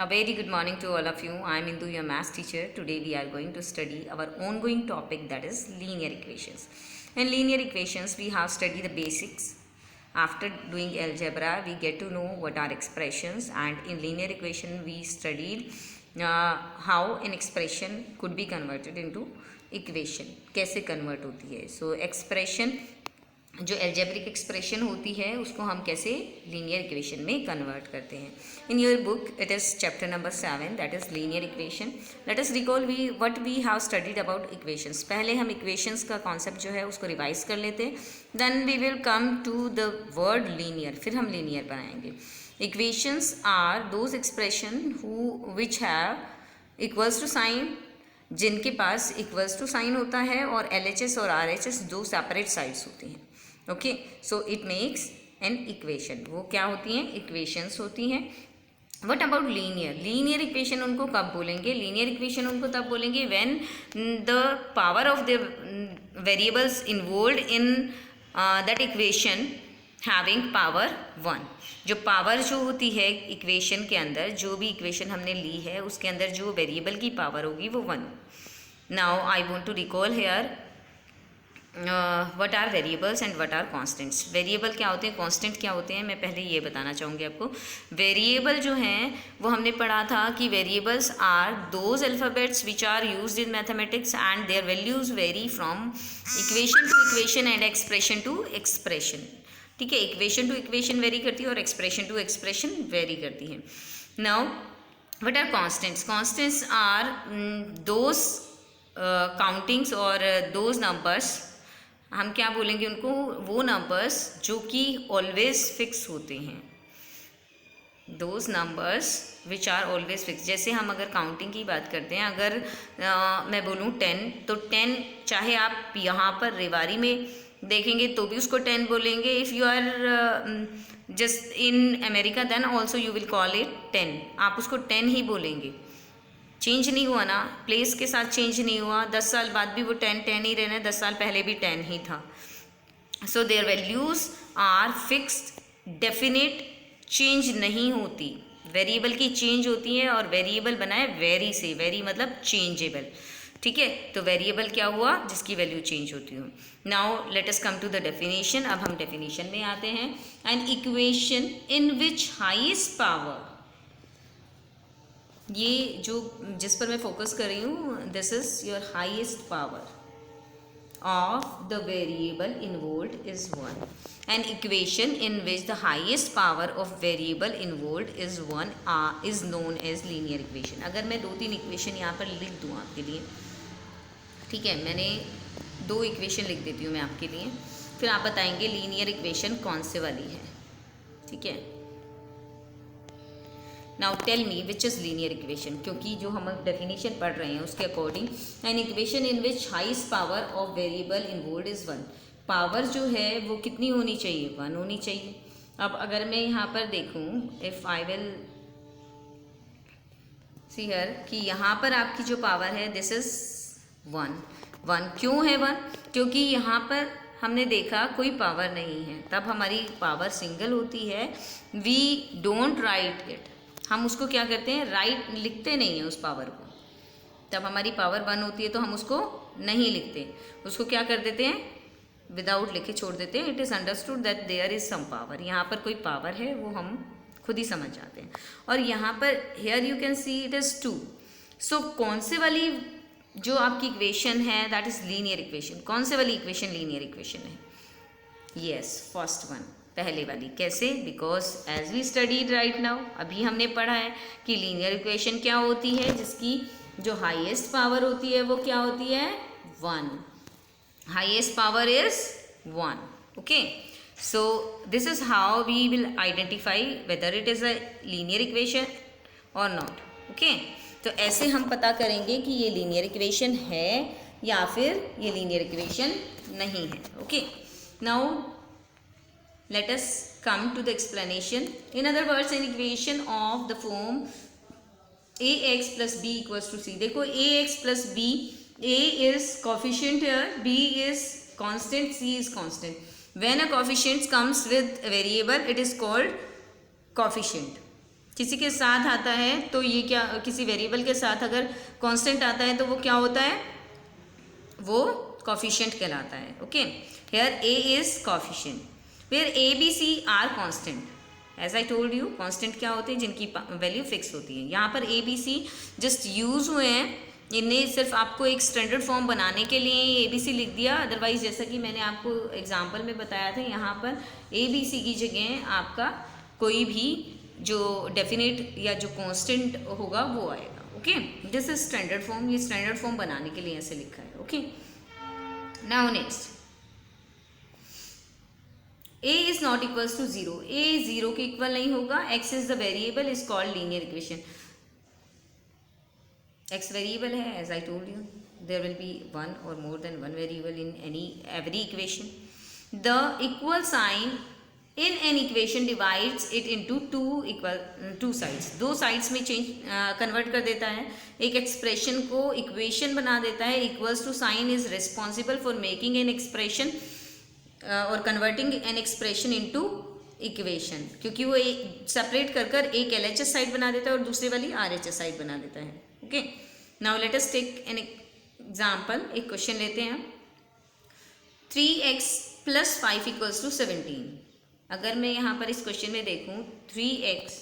A very good morning to all of you. I am Indu, your math teacher. Today we are going to study our ongoing topic, that is linear equations. In linear equations, we have studied the basics. After doing algebra, we get to know what are expressions, and in linear equation, we studied how an expression could be converted into equation. कैसे convert होती है. So expression जो algebraic expression होती है उसको हम कैसे linear equation में कन्वर्ट करते हैं. In your book it is chapter number 7, that is linear equation. Let us recall what we have studied about equations. पहले हम इक्वेशंस का कॉन्सेप्ट जो है उसको रिवाइज कर लेते हैं. Then we will come to the word linear, फिर हम लीनियर बनाएंगे. Equations are those expression who which have equals to sign, जिनके पास इक्वल्स टू साइन होता है, और LHS और RHS दो सेपरेट साइड्स होती हैं. Okay, so it makes an equation. वो क्या होती हैं? इक्वेशंस होती हैं. What about linear? Linear equation उनको कब बोलेंगे? लीनियर इक्वेशन उनको तब बोलेंगे when the power of the variables involved in that equation having power 1. जो पावर जो होती है इक्वेशन के अंदर, जो भी इक्वेशन हमने ली है उसके अंदर जो वेरिएबल की पावर होगी वो 1. Now I want to recall here what are variables and what are constants. Variable क्या होते हैं, कॉन्स्टेंट क्या होते हैं, मैं पहले ये बताना चाहूँगी आपको. वेरिएबल जो हैं वो हमने पढ़ा था कि variables are those alphabets which are used in mathematics and their values vary from equation to equation and expression to expression. ठीक है, इक्वेशन टू इक्वेशन वेरी करती है और एक्सप्रेशन टू एक्सप्रेशन वेरी करती है. Now what are constants? Constants are those countings और those numbers, हम क्या बोलेंगे उनको, वो नंबर्स जो कि ऑलवेज फिक्स होते हैं. Those numbers which are always fix. जैसे हम अगर काउंटिंग की बात करते हैं, अगर मैं बोलूँ 10, तो 10 चाहे आप यहाँ पर रेवारी में देखेंगे तो भी उसको 10 बोलेंगे. If you are just in America then also you will call it 10. आप उसको 10 ही बोलेंगे. चेंज नहीं हुआ ना, प्लेस के साथ चेंज नहीं हुआ. 10 साल बाद भी वो 10 ही रहना है, 10 साल पहले भी 10 ही था. So their values are fixed, definite, change नहीं होती. वेरिएबल की चेंज होती है, और वेरिएबल बना है वेरी से. वेरी मतलब चेंजेबल. ठीक है, तो वेरिएबल क्या हुआ? जिसकी वैल्यू चेंज होती हो. Now let us come to the definition. अब हम डेफिनेशन में आते हैं. An equation in which highest power, ये जो जिस पर मैं फोकस कर रही हूँ, this is your highest power of the variable involved is 1. An equation in which the highest power of variable involved is 1 is known as linear equation. अगर मैं 2-3 इक्वेशन यहाँ पर लिख दूँ आपके लिए, ठीक है, मैंने 2 इक्वेशन लिख देती हूँ मैं आपके लिए, फिर आप बताएंगे लीनियर इक्वेशन कौन से वाली है. ठीक है, now tell me which is linear equation, क्योंकि जो हम डेफिनेशन पढ़ रहे हैं उसके according an equation in which highest power of variable involved is 1. Power जो है वो कितनी होनी चाहिए? 1 होनी चाहिए. अब अगर मैं यहाँ पर देखूँ, if I will see here कि यहाँ पर आपकी जो पावर है दिस इज़ 1. क्यों है 1? क्योंकि यहाँ पर हमने देखा कोई पावर नहीं है, तब हमारी पावर सिंगल होती है. वी डोंट राइट इट, हम उसको क्या करते हैं, राइट लिखते नहीं हैं उस पावर को. तब हमारी पावर 1 होती है तो हम उसको नहीं लिखते, उसको क्या कर देते हैं, विदाउट लिखे छोड़ देते हैं. It is understood that there is some power. यहाँ पर कोई पावर है वो हम खुद ही समझ जाते हैं. और यहाँ पर here you can see it is 2. So कौन से वाली जो आपकी इक्वेशन है दैट इज़ लीनियर इक्वेशन. कौन से वाली इक्वेशन लीनियर इक्वेशन है? यस, फर्स्ट वन, पहले वाली. कैसे? Because as we studied right now, अभी हमने पढ़ा है कि लीनियर इक्वेशन क्या होती है, जिसकी जो हाईएस्ट पावर होती है वो क्या होती है? 1. Highest power is 1. Okay, so this is how we will identify whether it is a linear equation और नॉट. ओके, तो ऐसे हम पता करेंगे कि ये लीनियर इक्वेशन है या फिर ये लीनियर इक्वेशन नहीं है. Okay, now let us come to the explanation. In other words, an equation of the form ax plus b equals to c. देखो ax plus b, a is coefficient here, b is constant, c is constant. When a coefficient comes with a variable, it is called coefficient. किसी के साथ आता है तो ये क्या, किसी वेरिएबल के साथ अगर कांस्टेंट आता है तो वो क्या होता है, वो कोफिशिएंट कहलाता है. Okay, here a is coefficient, where a b c are constant. As I told you, constant क्या होते हैं, जिनकी वैल्यू फिक्स होती है. यहाँ पर a b c just use हुए हैं, इन्हें सिर्फ आपको एक स्टैंडर्ड फॉर्म बनाने के लिए a b c लिख दिया. अदरवाइज जैसा कि मैंने आपको एग्जाम्पल में बताया था, यहाँ पर a b c की जगह आपका कोई भी जो डेफिनेट या जो कांस्टेंट होगा वो आएगा. Okay, this is standard form. ये स्टैंडर्ड फॉर्म बनाने के लिए ऐसे लिखा है. Okay, now next, a is not equals to 0. a 0 के इक्वल नहीं होगा. x is the variable, is called linear equation. x variable है, as I told you, there will be one और more than one variable in every equation. The equal sign in an equation divides it into two sides. दो sides में change convert कर देता है. एक expression को equation बना देता है. Equals to sign is responsible for making an expression और converting an expression into equation, क्योंकि वो सेपरेट कर कर एक LHS साइड बना देता है और दूसरी वाली RHS साइड बना देता है. Okay, now let us take an example. एक क्वेश्चन लेते हैं. 3x + 5 equals to 17. अगर मैं यहाँ पर इस क्वेश्चन में देखूँ 2x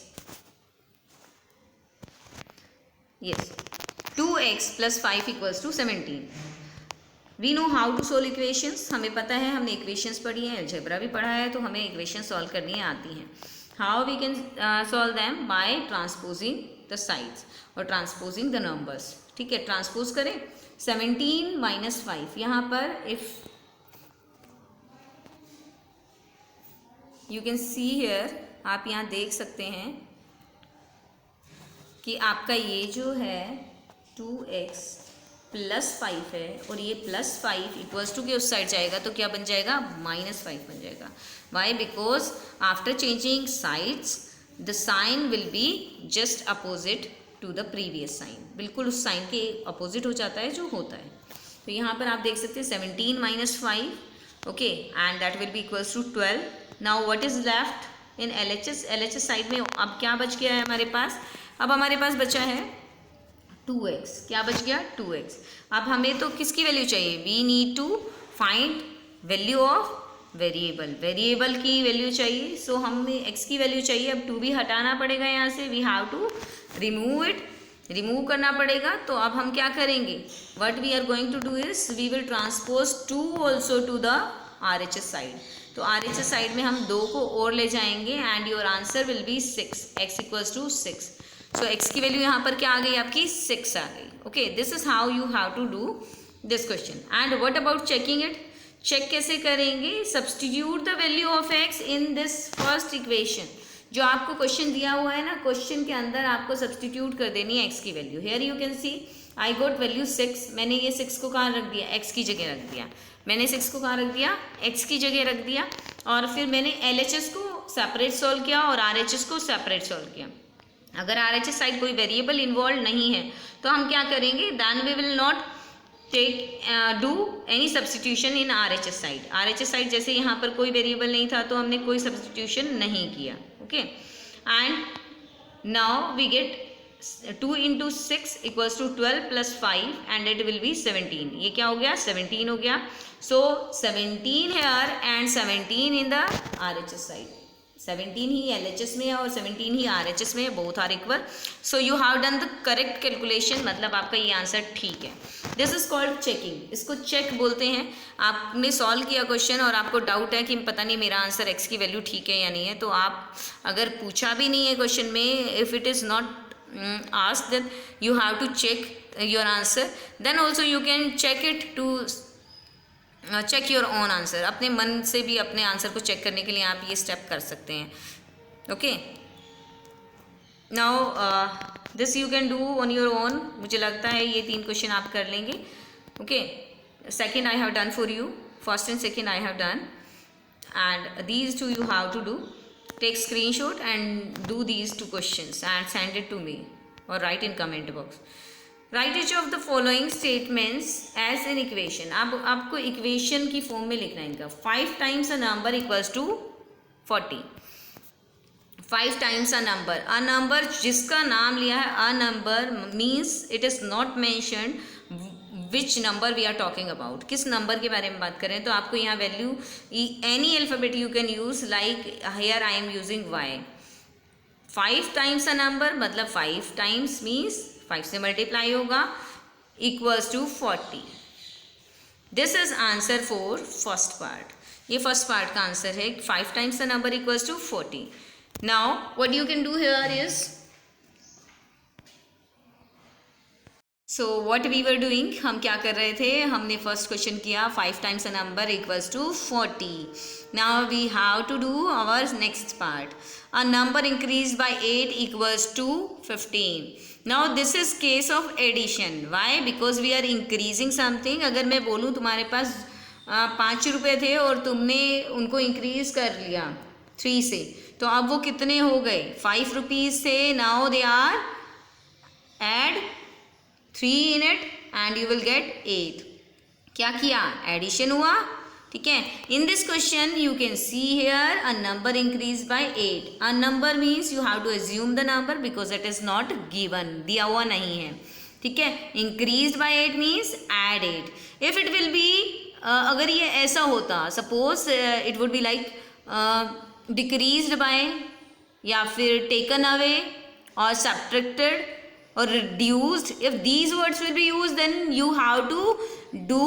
+ 5 equals to 17. We know how to solve equations. हमें पता है, हमने इक्वेशंस पढ़ी हैं, अलजेब्रा भी पढ़ा है, तो हमें इक्वेशन सॉल्व करनी आती हैं. How we can solve them, by transposing the sides और ट्रांसपोजिंग द नंबर्स. ठीक है, ट्रांसपोज करें. 17 - 5, यहाँ पर if you can see here, आप यहाँ देख सकते हैं कि आपका ये जो है 2x + 5 है और ये +5 इक्वल्स टू के उस साइड जाएगा तो क्या बन जाएगा, -5 बन जाएगा. Why, because after changing sides the sign will be just opposite to the previous sign. बिल्कुल उस साइन के अपोजिट हो जाता है जो होता है. तो यहाँ पर आप देख सकते हैं 17 - 5. Okay, and that will be equals to 12. Now what is left in LHS side में अब क्या बच गया है हमारे पास, अब हमारे पास बचा है 2x. क्या बच गया, 2x. अब हमें तो किसकी वैल्यू चाहिए, we need to find value of variable की वैल्यू चाहिए. सो हमें x की वैल्यू चाहिए. अब 2 भी हटाना पड़ेगा यहाँ से, we have to remove it, remove करना पड़ेगा. तो अब हम क्या करेंगे, what we are going to do is we will transpose 2 also to the RHS side. तो RHS साइड में हम 2 को और ले जाएंगे and your answer will be 6. x equals to 6. So x की वैल्यू यहाँ पर क्या आ गई आपकी, 6 आ गई. ओके, this is how you have to do this question. And what about checking it, check कैसे करेंगे, substitute the value of x in this first equation. जो आपको क्वेश्चन दिया हुआ है ना, क्वेश्चन के अंदर आपको सब्सटीट्यूट कर देनी है x की value. Here you can C I got value 6. मैंने ये 6 को कहाँ रख दिया, x की जगह रख दिया. मैंने 6 को कहाँ रख दिया, x की जगह रख दिया. और फिर मैंने LHS को सेपरेट सॉल्व किया और RHS को सेपरेट सॉल्व किया. अगर RHS साइड कोई वेरिएबल इन्वॉल्व नहीं है तो हम क्या करेंगे, then we will not do any substitution in RHS side. RHS side जैसे यहाँ पर कोई वेरिएबल नहीं था तो हमने कोई सब्सटीट्यूशन नहीं किया. Okay, and now we get 2 × 6 equals to 12 + 5 and it will be 17. ये क्या हो गया, 17 हो गया. So 17 here and 17 in the RHS side. 17 ही LHS में है और 17 ही RHS में है, both are equal. So you have done the correct calculation, मतलब आपका ये आंसर ठीक है. This is called checking. इसको चेक बोलते हैं. आपने सॉल्व किया क्वेश्चन और आपको डाउट है कि पता नहीं मेरा आंसर x की वैल्यू ठीक है या नहीं है, तो आप अगर पूछा भी नहीं है क्वेश्चन में, if it is not asked that you have to check your answer, then also you can check it to check your own answer. अपने मन से भी अपने आंसर को चेक करने के लिए आप ये स्टेप कर सकते हैं. Okay, now this you can do on your own. मुझे लगता है ये 3 क्वेश्चन आप कर लेंगे. Okay, second I have done for you, first and second I have done, and these 2 you have to do. Take screenshot and do these 2 questions and send it to me or write in comment box. Write each of the following statements as an equation. अब आपको equation की form में लिखना है इनका. 5 times a number equals to 40. 5 times a number जिसका नाम लिया है a number means it is not mentioned which number we are talking about, किस नंबर के बारे में बात करें। तो आपको यहाँ value any alphabet you can use, like here I am using Y. 5 times a number मतलब 5 टाइम्स मीन्स 5 से मल्टीप्लाई होगा equals to 40। This is answer for first part. ये फर्स्ट पार्ट का आंसर है, 5 times the number equals to 40। Now what you can do here is, so what we were doing, हम क्या कर रहे थे, हमने फर्स्ट क्वेश्चन किया 5 times a number equals to 40। Now we have to do our next part, a number increase by 8 equals to 15। Now this is case of addition, why, because we are increasing something. अगर मैं बोलूँ तुम्हारे पास 5 रुपये थे और तुमने उनको increase कर लिया 3 से, तो अब वो कितने हो गए 5 रुपीज़ से। Now they are add 3 in it and you will get 8। क्या किया, एडिशन हुआ, ठीक है। In this question you can see here a number increase by 8। A number means you have to assume the number because it is not given, दिया हुआ नहीं है, ठीक है। Increase by 8 means add 8। If it will be, अगर ये ऐसा होता, suppose it would be like decreased by, या फिर टेकन अवे और subtracted or reduced, if these words will be used then you have to do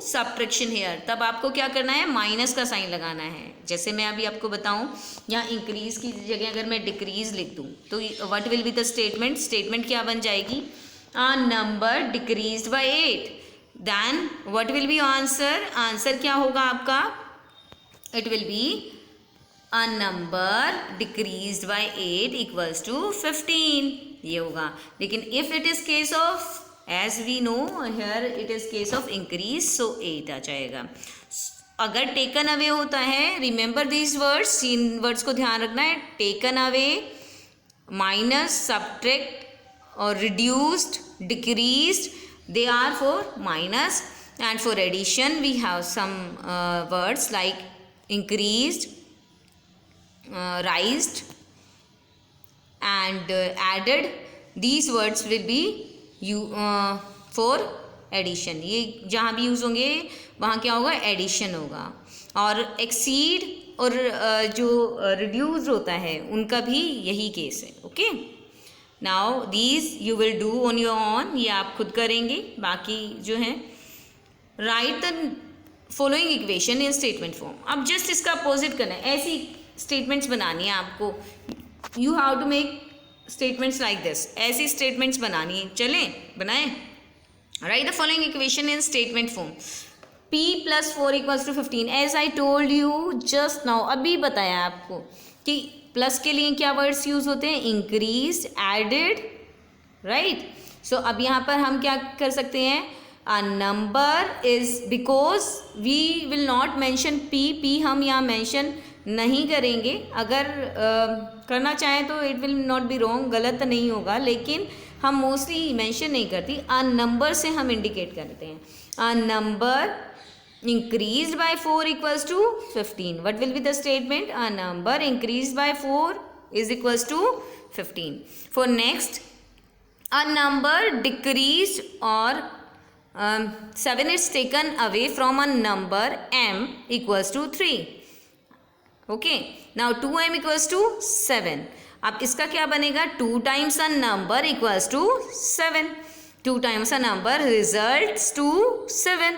subtraction here। तब आपको क्या करना है, माइनस का साइन लगाना है। जैसे मैं अभी आपको बताऊं, यहाँ इंक्रीज की जगह अगर मैं डिक्रीज लिख दूं तो what will be the statement, statement क्या बन जाएगी, a number decreased by 8, then what will be answer, answer क्या होगा आपका, it will be a number decreased by 8 equals to 15, ये होगा। लेकिन if it is case of, as we know here it is case of increase, so 8 आ जाएगा। अगर taken away होता है, रिमेंबर दीज वर्ड्स, इन वर्ड्स को ध्यान रखना है, टेकन अवे, माइनस, सब्ट्रैक्ट और reduced, decreased, they are for minus. And for addition we have some words like increased, raised and added, these words will be you for addition। ये जहाँ भी use होंगे वहाँ क्या होगा, एडिशन होगा। और एक्सीड और जो रिड्यूस होता है उनका भी यही केस है, okay. Now these you will do on your own, ये आप खुद करेंगे। बाकी जो है, write the following equation in statement form. अब जस्ट इसका अपोजिट करना है, ऐसी स्टेटमेंट्स बनानी है आपको, you have to make statements like this, ऐसी स्टेटमेंट्स बनानी है। चलें बनाएं, write the following equation in statement form, p + 4 = 15। As I told you just now, अभी बताया आपको कि प्लस के लिए क्या वर्ड्स यूज होते हैं, इंक्रीज, एडेड, राइट। सो अब यहाँ पर हम क्या कर सकते हैं, a number is, because we will not mention p हम यहाँ मैंशन नहीं करेंगे। अगर करना चाहें तो it will not be wrong, गलत नहीं होगा, लेकिन हम मोस्टली मेंशन नहीं करती, अ नंबर से हम इंडिकेट करते हैं। A number increased by 4 equals to 15। What will be the statement, a number increased by 4 is equals to 15। For next, a number decreased और 7 is taken away from a number m equals to 3। Okay, now 2m equals to 7। अब इसका क्या बनेगा, 2 times a number equals to 7, 2 times a number results to 7।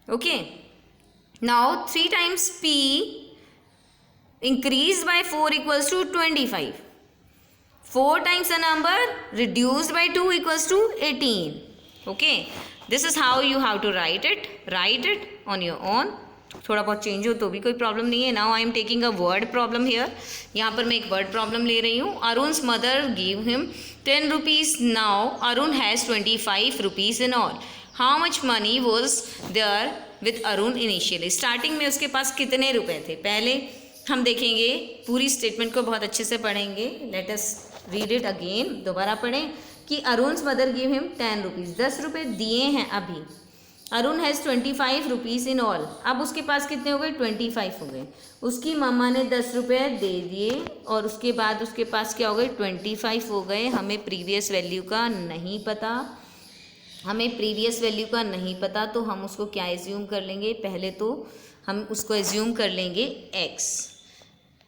Okay, now 3 times p increased by 4 equals to 25, 4 times a number reduced by 2 equals to 18. Okay, this is how you have to write it on your own. थोड़ा बहुत change हो तो भी कोई problem नहीं है। Now I am taking a word problem here, यहाँ पर मैं एक वर्ड प्रॉब्लम ले रही हूँ। Arun's mother give him 10 rupees, now Arun has 25 rupees in all. How much money was there with Arun initially. Starting में उसके पास कितने रुपए थे, पहले हम देखेंगे, पूरी स्टेटमेंट को बहुत अच्छे से पढ़ेंगे। Let us read it again, दोबारा पढ़ें कि अरुण's मदर गिव हिम 10 रुपीज़, 10 रुपये दिए हैं अभी, Arun has 25 rupees in all. अब उसके पास कितने हो गए? 25 हो गए। उसकी मम्मा ने 10 रुपये दे दिए और उसके बाद उसके पास क्या हो गए? 25 हो गए। हमें प्रीवियस वैल्यू का नहीं पता, तो हम उसको क्या एज्यूम कर लेंगे? पहले तो हम उसको एज्यूम कर लेंगे x।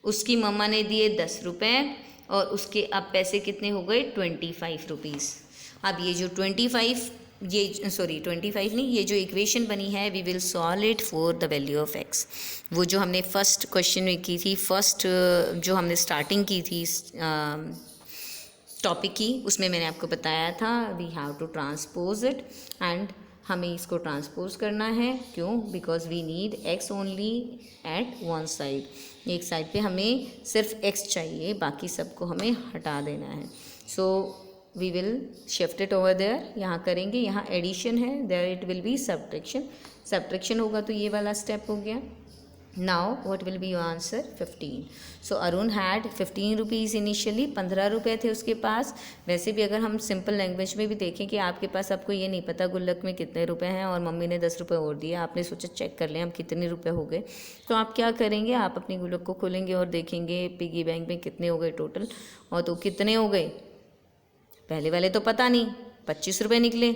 उसकी मम्मा ने दिए 10 रुपये और उसके अब पैसे कितने हो गए? 25 रुपीज़। अब ये जो 25 नहीं, ये जो इक्वेशन बनी है, we will solve it for the value of x। वो जो हमने फर्स्ट क्वेश्चन में की थी, जो हमने स्टार्टिंग की थी टॉपिक की, उसमें मैंने आपको बताया था we have to transpose it, and हमें इसको ट्रांसपोज करना है। क्यों? Because we need x only at one side. एक साइड पे हमें सिर्फ x चाहिए, बाकी सबको हमें हटा देना है। So we will shift it over there. यहाँ करेंगे, यहाँ एडिशन है, there it will be subtraction होगा, तो ये वाला स्टेप हो गया। Now what will be your answer? 15। So Arun had 15 rupees initially, 15 रुपये थे उसके पास। वैसे भी अगर हम सिंपल लैंग्वेज में भी देखें कि आपके पास, आपको ये नहीं पता गुल्लक में कितने रुपए हैं और मम्मी ने 10 रुपये और दिए, आपने सोचा चेक कर लें हम कितने रुपए हो गए, तो आप क्या करेंगे? आप अपनी गुल्लक को खोलेंगे और देखेंगे पिगी बैंक में कितने हो गए टोटल। और तो कितने हो गए? पहले वाले तो पता नहीं, 25 रुपये निकले।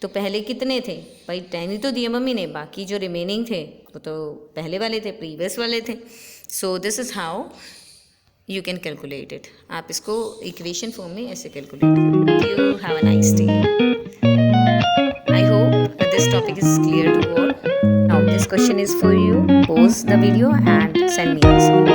तो पहले कितने थे भाई? 10 ही तो दिए मम्मी ने, बाकी जो रिमेनिंग थे वो तो पहले वाले थे, प्रीवियस वाले थे। So this is how you can calculate it. आप इसको इक्वेशन फॉर्म में ऐसे कैलकुलेट करें। You have a nice day. I hope this topic is clear to all. Now this question is for you. Pause the video and send me answer.